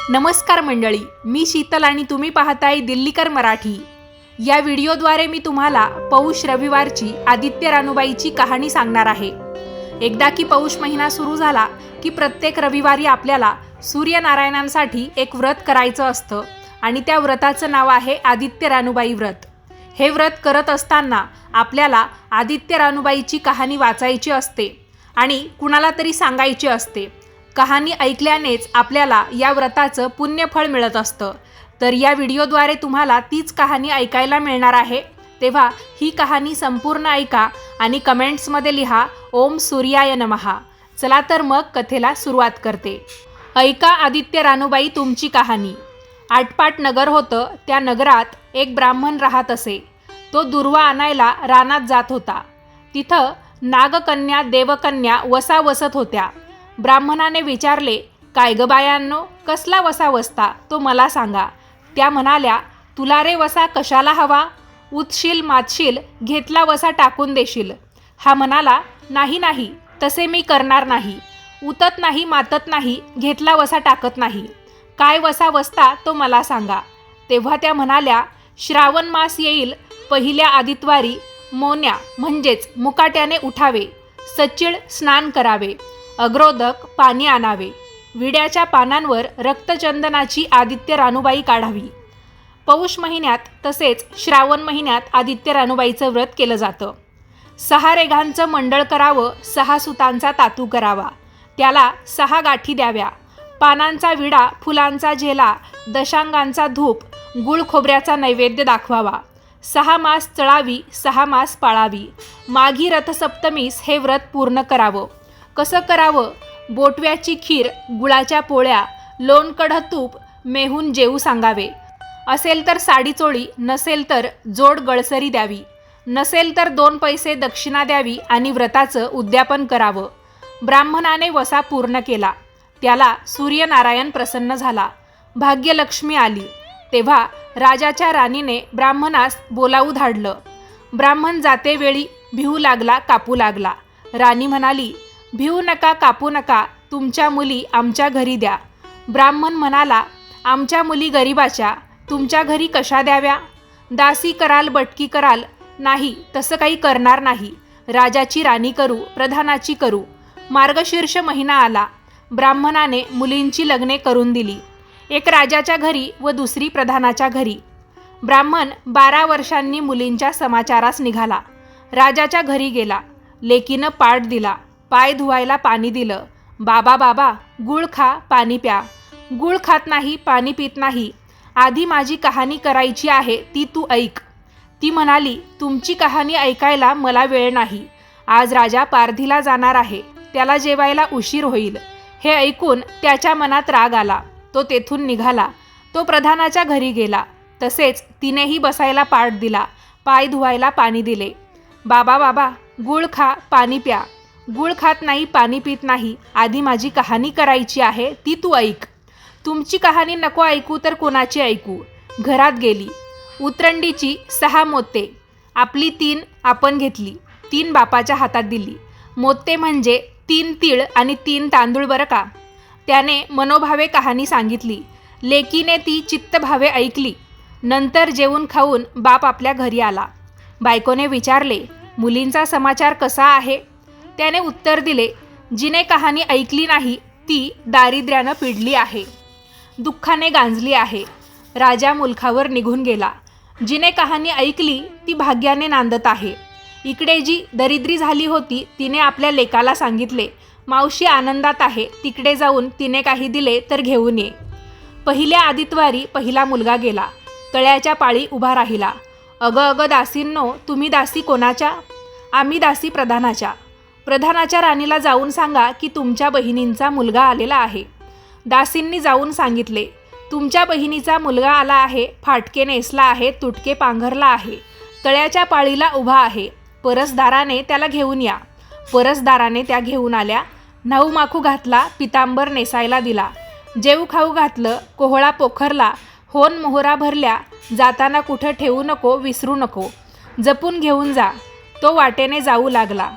नमस्कार मंडळी, मी शीतल आणि तुम्ही पाहताय दिल्लीकर मराठी। या व्हिडिओद्वारे मी तुम्हाला पौष रविवारची आदित्य रानूबाईची कहाणी सांगणार आहे। एकदा की पौष महिना सुरू झाला की प्रत्येक रविवारी आपल्याला सूर्यनारायणांसाठी एक व्रत करायचं असतं आणि त्या व्रताचं नाव आहे आदित्य रानूबाई व्रत। हे व्रत करत असताना आपल्याला आदित्य रानूबाईची कहाणी वाचायची असते आणि कुणाला तरी सांगायची असते। कहाणी ऐकल्यानेच आपल्याला या व्रताचं पुण्यफळ मिळत असतं। तर या व्हिडिओद्वारे तुम्हाला तीच कहाणी ऐकायला मिळणार आहे। तेव्हा ही कहाणी संपूर्ण ऐका आणि कमेंट्समध्ये लिहा ओम सूर्याय नमः। चला तर मग कथेला सुरुवात करते। ऐका आदित्य रानूबाई तुमची कहाणी। आटपाट नगर होतं। त्या नगरात एक ब्राह्मण राहत असे। तो दुर्वा आणायला रानात जात होता। तिथं नागकन्या देवकन्या वसा वसत होत्या। ब्राह्मणाने विचारले, काय ग बायांनो, कसला वसा वसता तो मला सांगा। त्या म्हणाल्या, तुला रे वसा कशाला हवा? उतशील मातशील, घेतला वसा टाकून देशील। हा म्हणाला, नाही नाही, तसे मी करणार नाही। उतत नाही मातत नाही, घेतला वसा टाकत नाही। काय वसा वसता तो मला सांगा। तेव्हा त्या म्हणाल्या, श्रावण मास येईल, पहिल्या आदितवारी मोन्या म्हणजेच मुकाट्याने उठावे, सच्चिळ स्नान करावे, अग्रोदक पाणी आणावे, विड्याच्या पानांवर रक्तचंदनाची आदित्य रानूबाई काढावी। पौष महिन्यात तसेच श्रावण महिन्यात आदित्य रानूबाईचं व्रत केलं जातं। 6 रेघांचं मंडळ करावं, 6 सुतांचा तातू करावा, त्याला 6 गाठी द्याव्या, पानांचा विडा, फुलांचा झेला, दशांगांचा धूप, गुळ खोबऱ्याचा नैवेद्य दाखवावा, 6 मास चळावी, 6 मास पाळावी, माघी रथसप्तमीस हे व्रत पूर्ण करावं। कसं करावं? बोटव्याची खीर, गुळाच्या पोळ्या, लोणकढ तूप मेहून जेवू सांगावे। असेल तर साडी चोळी, नसेल तर जोड गळसरी द्यावी, नसेल तर 2 पैसे दक्षिणा द्यावी आणि व्रताचं उद्यापन करावं। ब्राह्मणाने वसा पूर्ण केला। त्याला सूर्यनारायण प्रसन्न झाला, भाग्यलक्ष्मी आली। तेव्हा राजाच्या राणीने ब्राह्मणास बोलावू धाडलं। ब्राह्मण जातेवेळी भिवू लागला, कापू लागला। राणी म्हणाली, भिवू नका, कापू नका, तुमच्या मुली आमच्या घरी द्या। ब्राह्मण म्हणाला, आमच्या मुली गरिबाच्या, तुमच्या घरी कशा द्याव्या? दासी कराल, बटकी कराल? नाही, तसं काही करणार नाही। राजाची राणी करू, प्रधानाची करू। मार्गशीर्ष महिना आला। ब्राह्मणाने मुलींची लग्ने करून दिली, एक राजाच्या घरी व दुसरी प्रधानाच्या घरी। ब्राह्मण 12 वर्षांनी मुलींच्या समाचारास निघाला। राजाच्या घरी गेला। लेकीनं पाट दिला, पाय धुवायला पाणी दिलं। बाबा बाबा, गुळ खा, पाणी प्या। गुळ खात नाही, पाणी पित नाही। आधी माझी कहाणी करायची आहे, ती तू ऐक। ती म्हणाली, तुमची कहाणी ऐकायला मला वेळ नाही। आज राजा पारधीला जाणार आहे, त्याला जेवायला उशीर होईल। हे ऐकून त्याच्या मनात राग आला। तो तेथून निघाला। तो प्रधानाच्या घरी गेला। तसेच तिनेही बसायला पाट दिला, पाय धुवायला पाणी दिले। बाबा बाबा, गुळ खा, पाणी प्या। गुळ खात नाही, पाणी पित नाही। आधी माझी कहाणी करायची आहे, ती तू ऐक। तुमची कहाणी नको ऐकू तर कोणाची ऐकू? घरात गेली। उतरंडीची 6 मोते, आपली 3 आपण घेतली, 3 बापाच्या हातात दिली। मोते म्हणजे 3 तीळ आणि 3 तांदूळ बरं का। त्याने मनोभावे कहाणी सांगितली। लेकीने ती चित्तभावे ऐकली। नंतर जेवून खाऊन बाप आपल्या घरी आला। बायकोने विचारले, मुलींचा समाचार कसा आहे? त्याने उत्तर दिले, जिने कहाणी ऐकली नाही ती दारिद्र्यानं पिडली आहे, दुःखाने गांजली आहे। राजा मुलखावर निघून गेला। जिने कहाणी ऐकली ती भाग्याने नांदत आहे। इकडे जी दरिद्री झाली होती तिने आपल्या लेकाला सांगितले, मावशी आनंदात आहे, तिकडे जाऊन तिने काही दिले तर घेऊन ये। पहिल्या आदितवारी पहिला मुलगा गेला। तळ्याच्या पाळी उभा राहिला। अगं अगं दासींनो, तुम्ही दासी कोणाच्या? आम्ही दासी प्रधानाच्या। प्रधानाच्या राणीला जाऊन सांगा की तुमच्या बहिणींचा मुलगा आलेला आहे। दासींनी जाऊन सांगितले, तुमच्या बहिणीचा मुलगा आला आहे, फाटके नेसला आहे, तुटके पांघरला आहे, तळ्याच्या पाळीला उभा आहे, परसदाराने त्याला घेऊन या। परसदाराने त्या घेऊन आल्या। न्हाऊ माखू घातला, पितांबर नेसायला दिला, जेऊ खाऊ घातलं, कोहळा पोखरला, होन मोहरा भरल्या, जाताना कुठं ठेवू नको, विसरू नको, जपून घेऊन जा। तो वाटेने जाऊ लागला।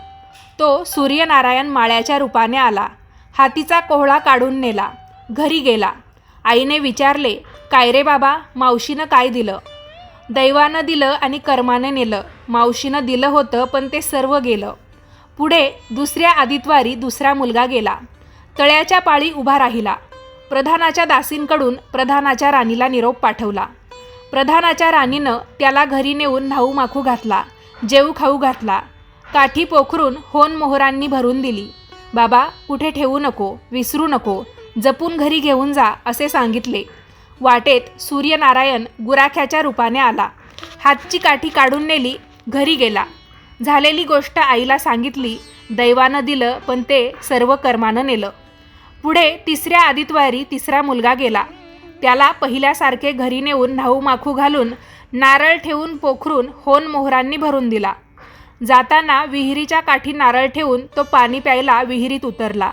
तो सूर्यनारायण माळ्याच्या रूपाने आला। हातीचा कोहळा काढून नेला, घरी गेला। आईने विचारले, काय रे बाबा, मावशीनं काय दिलं? दैवानं दिलं आणि कर्माने नेलं. मावशीनं दिलं होतं पण ते सर्व गेलं. पुढे दुसऱ्या आदितवारी दुसरा मुलगा गेला. तळ्याच्या पाळी उभा राहिला. प्रधानाच्या दासींकडून प्रधानाच्या राणीला निरोप पाठवला. प्रधानाच्या राणीनं त्याला घरी नेऊन न्हाऊ माखू घातला, जेवू खाऊ घातला. काठी पोखरून होन मोहरांनी भरून दिली. बाबा, कुठे ठेवू नको, विसरू नको, जपून घरी घेऊन जा असे सांगितले. वाटेत सूर्यनारायण गुराख्याच्या रूपाने आला. हातची काठी काढून नेली, घरी गेला. झालेली गोष्ट आईला सांगितली. दैवानं दिलं पण ते सर्व कर्मानं नेलं. पुढे तिसऱ्या आदितवारी तिसरा मुलगा गेला. त्याला पहिल्यासारखे घरी नेऊन न्हाऊ माखू घालून नारळ ठेवून पोखरून होन मोहरांनी भरून दिला. जाताना विहिरीच्या काठी नारळ ठेवून तो पाणी प्यायला विहिरीत उतरला.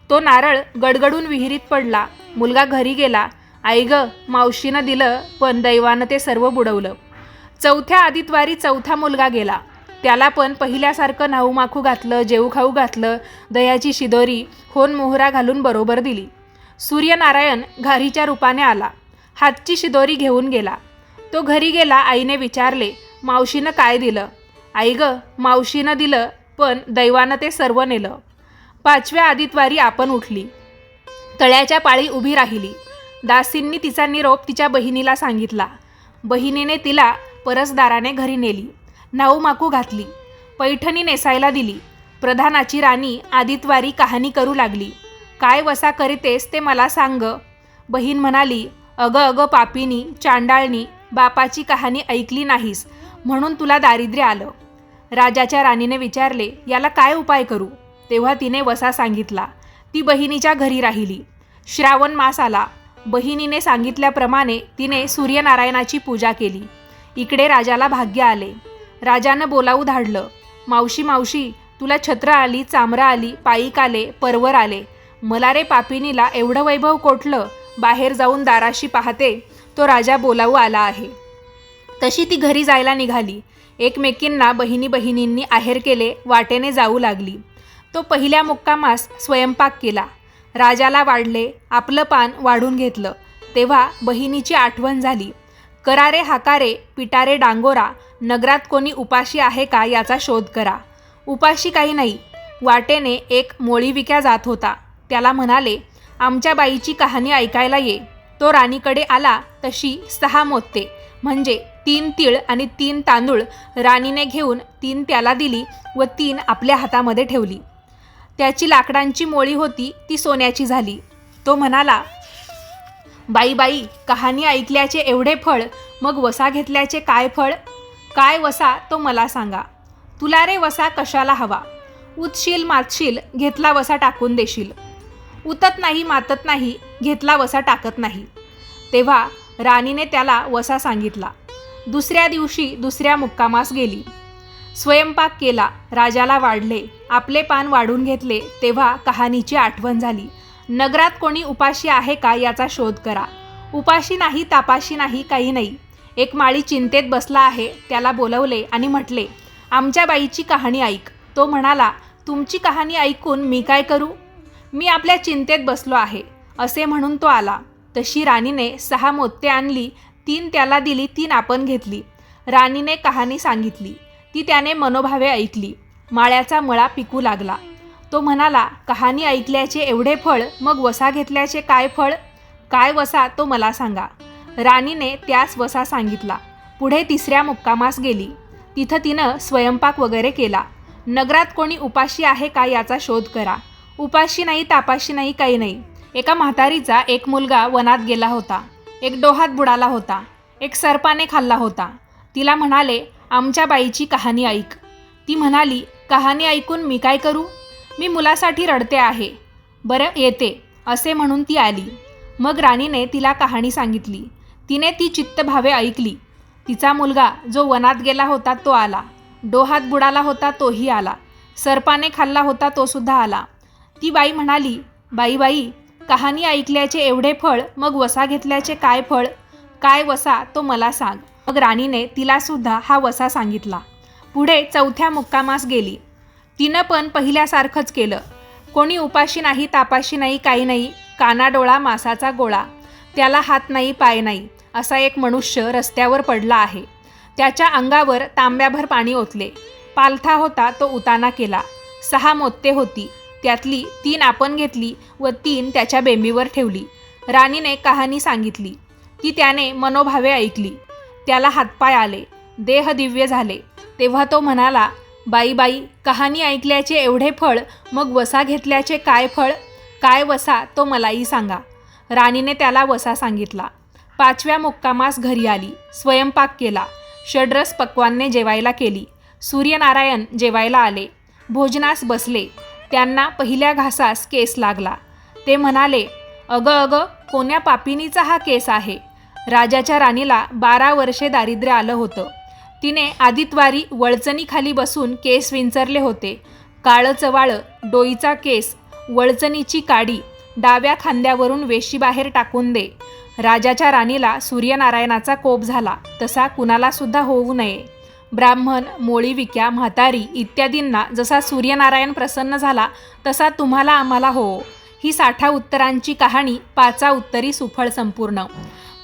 तो नारळ गडगडून विहिरीत पडला. मुलगा घरी गेला. आई ग, मावशीनं दिलं पण दैवानं ते सर्व बुडवलं. चौथ्या आदितवारी चौथा मुलगा गेला. त्याला पण पहिल्यासारखं न्हाऊ माखू घातलं, जेवू खाऊ घातलं, दह्याची शिदोरी होन मोहरा घालून बरोबर दिली. सूर्यनारायण घारीच्या रूपाने आला. हातची शिदोरी घेऊन गेला. तो घरी गेला. आईने विचारले, मावशीनं काय दिलं? आई ग, मावशीनं दिलं पण दैवानं ते सर्व नेलं. पाचव्या आदितवारी आपण उठली. तळ्याच्या पाळी उभी राहिली. दासींनी तिचा निरोप तिच्या बहिणीला सांगितला. बहिणीने तिला परसदाराने घरी नेली. न्हाऊ माखू घातली. पैठणी नेसायला दिली. प्रधानाची राणी आदितवारी कहाणी करू लागली. काय वसा करीतेस ते मला सांग. बहीण म्हणाली, अगं अगं पापिनी, चांडाळणी, बापाची कहाणी ऐकली नाहीस म्हणून तुला दारिद्र्य आलं. राजाच्या राणीने विचारले, याला काय उपाय करू? तेव्हा तिने वसा सांगितला. ती बहिणीच्या घरी राहिली. श्रावण मास आला. बहिणीने सांगितल्याप्रमाणे तिने सूर्यनारायणाची पूजा केली. इकडे राजाला भाग्य आले. राजानं बोलावू धाडलं. मावशी मावशी, तुला छत्र आली, चामरं आली, पायीक आले, परवर आले. मला रे पापिनीला एवढं वैभव कोठलं? बाहेर जाऊन दाराशी पाहते तो राजा बोलावू आला आहे. तशी ती घरी जायला निघाली. एकमेकींना बहिणींनी आहेर केले. वाटेने जाऊ लागली. तो पहिल्या मुक्कामास स्वयंपाक केला. राजाला वाढले. आपलं पान वाढून घेतलं. तेव्हा बहिणीची आठवण झाली. करारे हाकारे, पिटारे डांगोरा, नगरात कोणी उपाशी आहे का याचा शोध करा. उपाशी काही नाही. वाटेने एक मोळी विक्या जात होता. त्याला म्हणाले, आमच्या बाईची कहाणी ऐकायला ये. तो राणीकडे आला तशी 6 मोत्ते म्हणजे 3 तीळ आणि 3 तांदूळ राणीने घेऊन 3 त्याला दिली व 3 आपल्या हातामध्ये ठेवली. त्याची लाकडांची मोळी होती ती सोन्याची झाली. तो म्हणाला, बाई बाई, कहाणी ऐकल्याचे एवढे फळ, मग वसा घेतल्याचे काय फळ? काय वसा तो मला सांगा. तुला रे वसा कशाला हवा? उतशील मातशील, घेतला वसा टाकून देशील. उतत नाही मातत नाही, घेतला वसा टाकत नाही. तेव्हा राणीने त्याला वसा सांगितला. दुसऱ्या दिवशी दुसऱ्या मुक्कामास गेली. स्वयंपाक केला. राजाला वाढले. आपले पान वाढून घेतले. तेव्हा कहाणीची आठवण झाली. नगरात कोणी उपाशी आहे का याचा शोध करा. उपाशी नाही, तापाशी नाही, काही नाही. एक माळी चिंतेत बसला आहे. त्याला बोलवले आणि म्हटले, आमच्या बाईची कहाणी ऐक. तो म्हणाला, तुमची कहाणी ऐकून मी काय करू? मी आपल्या चिंतेत बसलो आहे असे म्हणून तो आला. तशी राणीने 6 मोत्ते आणली. 3 त्याला दिली, 3 आपण घेतली. राणीने कहाणी सांगितली. ती त्याने मनोभावे ऐकली. माळ्याचा मळा पिकू लागला. तो म्हणाला, कहाणी ऐकल्याचे एवढे फळ, मग वसा घेतल्याचे काय फळ? काय वसा तो मला सांगा. राणीने त्यास वसा सांगितला. पुढे तिसऱ्या मुक्कामास गेली. तिथं तिनं स्वयंपाक वगैरे केला. नगरात कोणी उपाशी आहे का याचा शोध करा. उपाशी नाही, तापाशी नाही, काही नाही. एका म्हातारीचा एक मुलगा वनात गेला होता. एक डोहात बुडाला होता. एक सर्पाने खाल्ला होता. तिला म्हणाले, आमच्या बाईची कहाणी ऐक. ती म्हणाली, कहाणी ऐकून मी काय करू? मी मुलासाठी रडते आहे. बरं येते असे म्हणून ती आली. मग राणीने तिला कहाणी सांगितली. तिने ती चित्तभावे ऐकली. तिचा मुलगा जो वनात गेला होता तो आला. डोहात बुडाला होता तोही आला. सर्पाने खाल्ला होता तो सुद्धा आला. ती बाई म्हणाली, बाई बाई, कहाणी ऐकल्याचे एवढे फळ, मग वसा घेतल्याचे काय फळ? काय वसा तो मला सांग. मग राणीने तिला सुद्धा हा वसा सांगितला. पुढे चौथ्या मुक्कामास गेली. तिनं पण पहिल्यासारखंच केलं. कोणी उपाशी नाही, तापाशी नाही, काही नाही. कानाडोळा मासाचा गोळा. त्याला हात नाही पाय नाही असा एक मनुष्य रस्त्यावर पडला आहे. त्याच्या अंगावर तांब्याभर पाणी ओतले. पालथा होता तो उताना केला. 6 मोत्ते होती, त्यातली 3 आपण घेतली व 3 त्याच्या बेंबीवर ठेवली. राणीने कहाणी सांगितली. ती त्याने मनोभावे ऐकली. त्याला हातपाय आले, देह दिव्य झाले. तेव्हा तो म्हणाला, बाई बाई, कहाणी ऐकल्याचे एवढे फळ, मग वसा घेतल्याचे काय फळ? काय वसा तो मलाही सांगा. राणीने त्याला वसा सांगितला. 5व्या मुक्कामास घरी आली. स्वयंपाक केला. षड्रस पक्वान्ने जेवायला केली. सूर्यनारायण जेवायला आले. भोजनास बसले. त्यांना पहिल्या घासास केस लागला. ते म्हणाले, अगं अगं, कोण्या पापिनीचा हा केस आहे? राजाच्या राणीला 12 वर्षे दारिद्र्य आलं होतं. तिने आदितवारी वळचणीखाली बसून केस विंचरले होते. काळं चवाळं, डोईचा केस, वळचणीची काडी, डाव्या खांद्यावरून वेशीबाहेर टाकून दे. राजाच्या राणीला सूर्यनारायणाचा कोप झाला, तसा कुणालासुद्धा होऊ नये. ब्राह्मण, मोळीविक्या, म्हातारी इत्यादींना जसा सूर्यनारायण प्रसन्न झाला, तसा तुम्हाला आम्हाला हो. ही 60 उत्तरांची कहाणी 5 उत्तरी सुफळ संपूर्ण.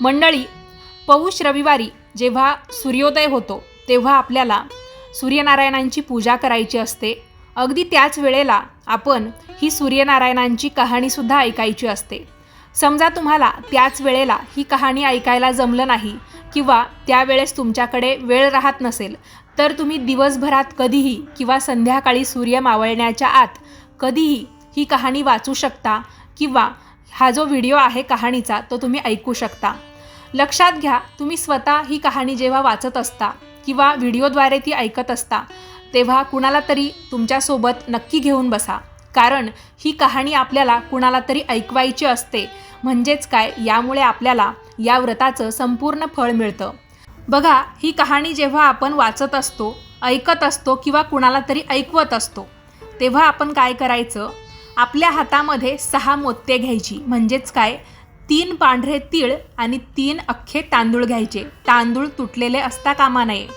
मंडळी, पौष रविवारी जेव्हा सूर्योदय होतो तेव्हा आपल्याला सूर्यनारायणांची पूजा करायची असते. अगदी त्याच वेळेला आपण ही सूर्यनारायणांची कहाणीसुद्धा ऐकायची असते. समजा तुम्हाला त्याच वेळेला ही कहाणी ऐकायला जमलं नाही किंवा त्यावेळेस तुमच्याकडे वेळ राहत नसेल, तर तुम्ही दिवसभरात कधीही किंवा संध्याकाळी सूर्य मावळण्याच्या आत कधीही ही कहाणी वाचू शकता किंवा हा जो व्हिडिओ आहे कहाणीचा तो तुम्ही ऐकू शकता. लक्षात घ्या, तुम्ही स्वतः ही कहाणी जेव्हा वाचत असता किंवा व्हिडिओद्वारे ती ऐकत असता तेव्हा कुणाला तरी तुमच्यासोबत नक्की घेऊन बसा, कारण ही कहाणी आपल्याला कुणाला तरी ऐकवायची असते. म्हणजेच काय, यामुळे आपल्याला या व्रताचं संपूर्ण फळ मिळतं. बघा, ही कहाणी जेव्हा आपण वाचत असतो, ऐकत असतो किंवा कुणाला तरी ऐकवत असतो तेव्हा आपण काय करायचं, आपल्या हातामध्ये 6 मोत्ते घ्यायची. म्हणजेच काय, 3 पांढरे तीळ आणि 3 अख्खे तांदूळ घ्यायचे. तांदूळ तुटलेले असता कामा नये.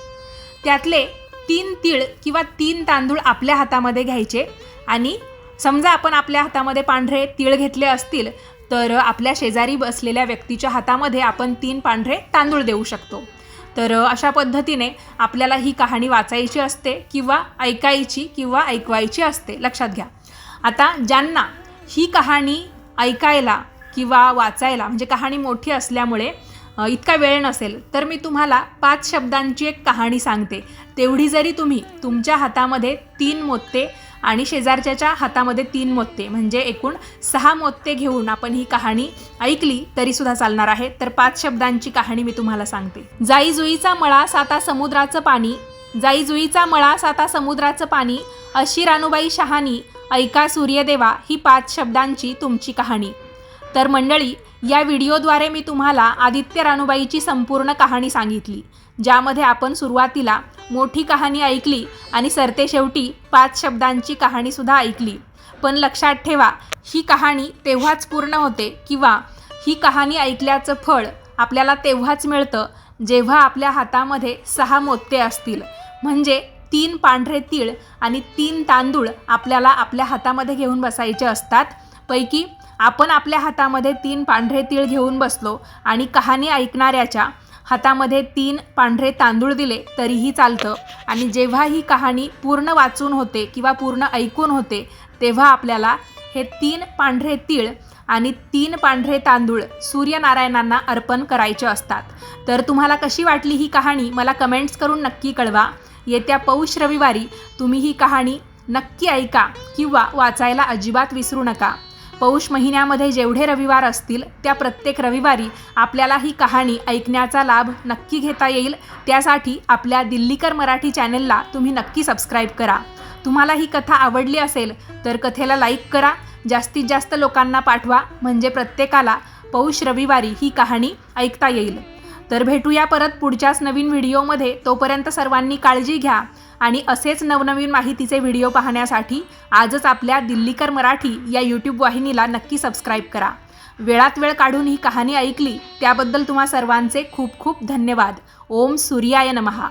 त्यातले 3 तीळ किंवा 3 तांदूळ आपल्या हातामध्ये घ्यायचे आणि समजा आपण आपल्या हातामध्ये पांढरे तीळ घेतले असतील तर आपल्या शेजारी बसलेल्या व्यक्तीच्या हातामध्ये आपण 3 पांढरे तांदूळ देऊ शकतो. तर अशा पद्धतीने आपल्याला ही कहाणी वाचायची असते किंवा ऐकायची किंवा ऐकवायची असते. लक्षात घ्या. आता ज्यांना ही कहाणी ऐकायला किंवा वाचायला, म्हणजे कहाणी मोठी असल्यामुळे इतका वेळ नसेल, तर मी तुम्हाला 5 शब्दांची एक कहाणी सांगते. तेवढी जरी तुम्ही तुमच्या हातामध्ये 3 मोत्ते आणि शेजारच्याच्या हातामध्ये 3 मोत्ते म्हणजे एकूण 6 मोत्ते घेऊन आपण ही कहाणी ऐकली तरीसुद्धा चालणार आहे. तर 5 शब्दांची कहाणी मी तुम्हाला सांगते. जाई जुईचा मळा साता समुद्राचं पाणी, जाई जुईचा मळा साता समुद्राचं पाणी, अशी रानूबाई शहाणी, ऐका सूर्यदेवा, ही 5 शब्दांची तुमची कहाणी. तर मंडळी, या व्हिडिओद्वारे मी तुम्हाला आदित्य रानूबाईची संपूर्ण कहाणी सांगितली, ज्यामध्ये आपण सुरुवातीला मोठी कहाणी ऐकली आणि सरतेशेवटी 5 शब्दांची कहाणीसुद्धा ऐकली. पण लक्षात ठेवा, ही कहाणी तेव्हाच पूर्ण होते किंवा ही कहाणी ऐकल्याचं फळ आपल्याला तेव्हाच मिळतं जेव्हा आपल्या हातामध्ये 6 मोत्ते असतील. म्हणजे 3 पांढरे तीळ आणि 3 तांदूळ आपल्याला आपल्या हातामध्ये घेऊन बसायचे असतात. पैकी आपण आपल्या हातामध्ये 3 पांढरे तीळ घेऊन बसलो आणि कहाणी ऐकणाऱ्याच्या हातामध्ये 3 पांढरे तांदूळ दिले तरीही चालतं. आणि जेव्हा ही कहाणी पूर्ण वाचून होते किंवा पूर्ण ऐकून होते तेव्हा आपल्याला हे 3 पांढरे तीळ आणि 3 पांढरे तांदूळ सूर्यनारायणांना अर्पण करायचे असतात. तर तुम्हाला कशी वाटली ही कहाणी मला कमेंट्स करून नक्की कळवा. येत्या पौष रविवारी तुम्ही ही कहाणी नक्की ऐका किंवा वाचायला अजिबात विसरू नका. पौष महिन्यामध्ये जेवढे रविवार असतील त्या प्रत्येक रविवारी आपल्याला ही कहाणी ऐकण्याचा लाभ नक्की घेता येईल. त्यासाठी आपल्या दिल्लीकर मराठी चॅनलला तुम्ही नक्की सबस्क्राईब करा. तुम्हाला ही कथा आवडली असेल तर कथेला लाईक करा, जास्तीत जास्त लोकांना पाठवा, म्हणजे प्रत्येकाला पौष रविवारी ही कहाणी ऐकता येईल. तर भेटूया परत पुढच्याच नवीन व्हिडिओमध्ये. तोपर्यंत सर्वांनी काळजी घ्या आणि असेच नवनवीन माहितीचे व्हिडिओ पाहण्यासाठी आजच आपल्या दिल्लीकर मराठी या यूट्यूब वाहिनीला नक्की सबस्क्राईब करा. वेळात वेळ काढून ही कहाणी ऐकली त्याबद्दल तुम्हा सर्वांचे खूप खूप धन्यवाद. ओम सूर्याय नमः.